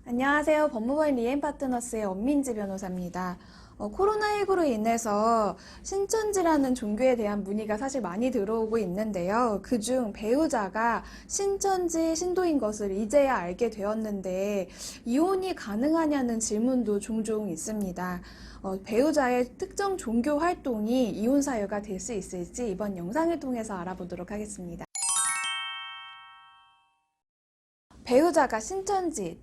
안녕하세요. 법무법인 리앤파트너스의 엄민지 변호사입니다. 코로나19로 인해서 신천지라는 종교에 대한 문의가 사실 많이 들어오고 있는데요. 그중 배우자가 신천지 신도인 것을 이제야 알게 되었는데 이혼이 가능하냐는 질문도 종종 있습니다. 배우자의 특정 종교 활동이 이혼 사유가 될 수 있을지 이번 영상을 통해서 알아보도록 하겠습니다. 배우자가 신천지,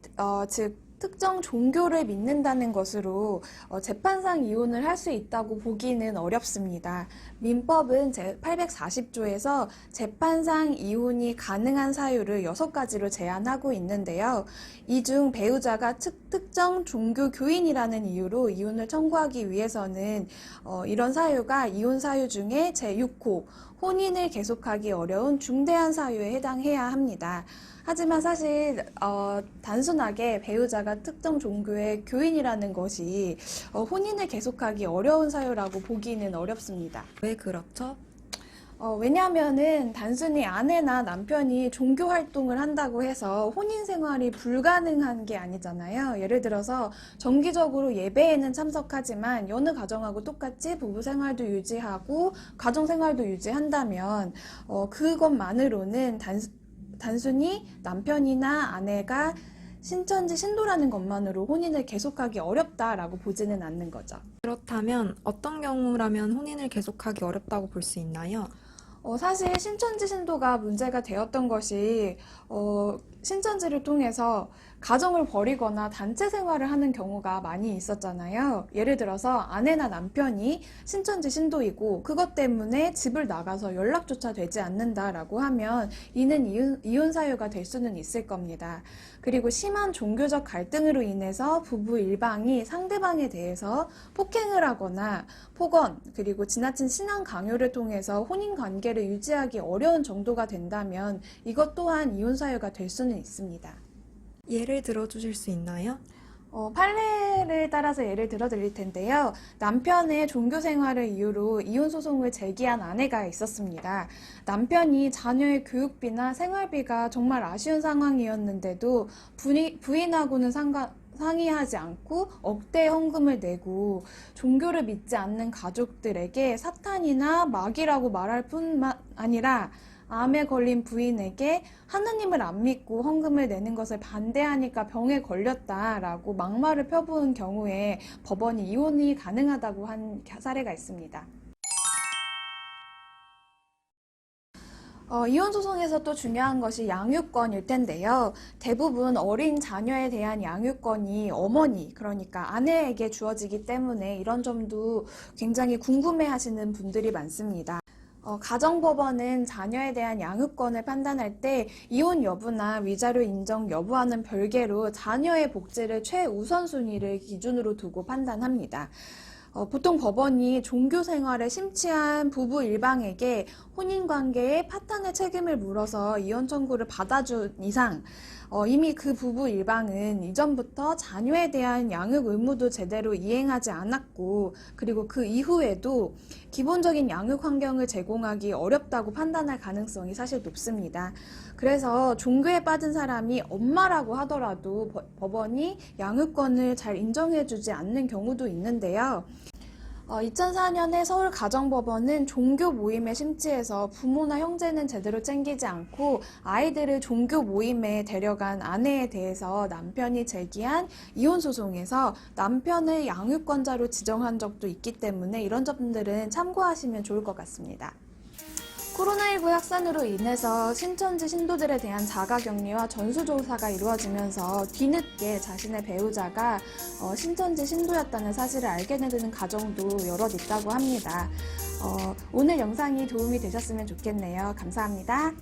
즉 특정 종교를 믿는다는 것으로 재판상 이혼을 할 수 있다고 보기는 어렵습니다. 민법은 제840조에서 재판상 이혼이 가능한 사유를 6가지로 제한하고 있는데요. 이 중 배우자가 특정 종교 교인이라는 이유로 이혼을 청구하기 위해서는 이런 사유가 이혼 사유 중에 제6호 혼인을 계속하기 어려운 중대한 사유에 해당해야 합니다. 하지만 사실 단순하게 배우자가 특정 종교의 교인이라는 것이 혼인을 계속하기 어려운 사유라고 보기는 어렵습니다. 왜 그렇죠? 왜냐하면은 단순히 아내나 남편이 종교 활동을 한다고 해서 혼인 생활이 불가능한 게 아니잖아요. 예를 들어서 정기적으로 예배에는 참석하지만 여느 가정하고 똑같이 부부 생활도 유지하고 가정 생활도 유지한다면 그것만으로는 단순히 남편이나 아내가 신천지 신도라는 것만으로 혼인을 계속하기 어렵다라고 보지는 않는 거죠. 그렇다면 어떤 경우라면 혼인을 계속하기 어렵다고 볼 수 있나요? 사실 신천지 신도가 문제가 되었던 것이 신천지를 통해서 가정을 벌이거나 단체 생활을 하는 경우가 많이 있었잖아요. 예를 들어서 아내나 남편이 신천지 신도이고 그것 때문에 집을 나가서 연락조차 되지 않는다라고 하면 이는 이혼 사유가 될 수는 있을 겁니다. 그리고 심한 종교적 갈등으로 인해서 부부 일방이 상대방에 대해서 폭행을 하거나 폭언 그리고 지나친 신앙 강요를 통해서 혼인 관계를 유지하기 어려운 정도가 된다면 이것 또한 이혼 사유가 될 수는 있습니다. 예를 들어 주실 수 있나요? 판례를 따라서 예를 들어 드릴 텐데요. 남편의 종교 생활을 이유로 이혼 소송을 제기한 아내가 있었습니다. 남편이 자녀의 교육비나 생활비가 정말 아쉬운 상황이었는데도 부인하고는 상의하지 않고 억대 헌금을 내고 종교를 믿지 않는 가족들에게 사탄이나 마귀라고 말할 뿐만 아니라 암에 걸린 부인에게 하느님을 안 믿고 헌금을 내는 것을 반대하니까 병에 걸렸다라고 막말을 펴부은 경우에 법원이 이혼이 가능하다고 한 사례가 있습니다. 이혼 소송에서 또 중요한 것이 양육권일 텐데요. 대부분 어린 자녀에 대한 양육권이 어머니, 그러니까 아내에게 주어지기 때문에 이런 점도 굉장히 궁금해 하시는 분들이 많습니다. 가정법원은 자녀에 대한 양육권을 판단할 때 이혼 여부나 위자료 인정 여부와는 별개로 자녀의 복지를 최우선순위를 기준으로 두고 판단합니다. 보통 법원이 종교 생활에 심취한 부부 일방에게 혼인관계의 파탄의 책임을 물어서 이혼 청구를 받아준 이상 이미 그 부부 일방은 이전부터 자녀에 대한 양육 의무도 제대로 이행하지 않았고 그리고 그 이후에도 기본적인 양육 환경을 제공하기 어렵다고 판단할 가능성이 사실 높습니다. 그래서 종교에 빠진 사람이 엄마라고 하더라도 법원이 양육권을 잘 인정해주지 않는 경우도 있는데요. 2004년에 서울가정법원은 종교 모임에 심취해서 부모나 형제는 제대로 챙기지 않고 아이들을 종교 모임에 데려간 아내에 대해서 남편이 제기한 이혼 소송에서 남편을 양육권자로 지정한 적도 있기 때문에 이런 점들은 참고하시면 좋을 것 같습니다. 코로나19 확산으로 인해서 신천지 신도들에 대한 자가격리와 전수조사가 이루어지면서 뒤늦게 자신의 배우자가 신천지 신도였다는 사실을 알게 되는 가정도 여럿 있다고 합니다. 오늘 영상이 도움이 되셨으면 좋겠네요. 감사합니다.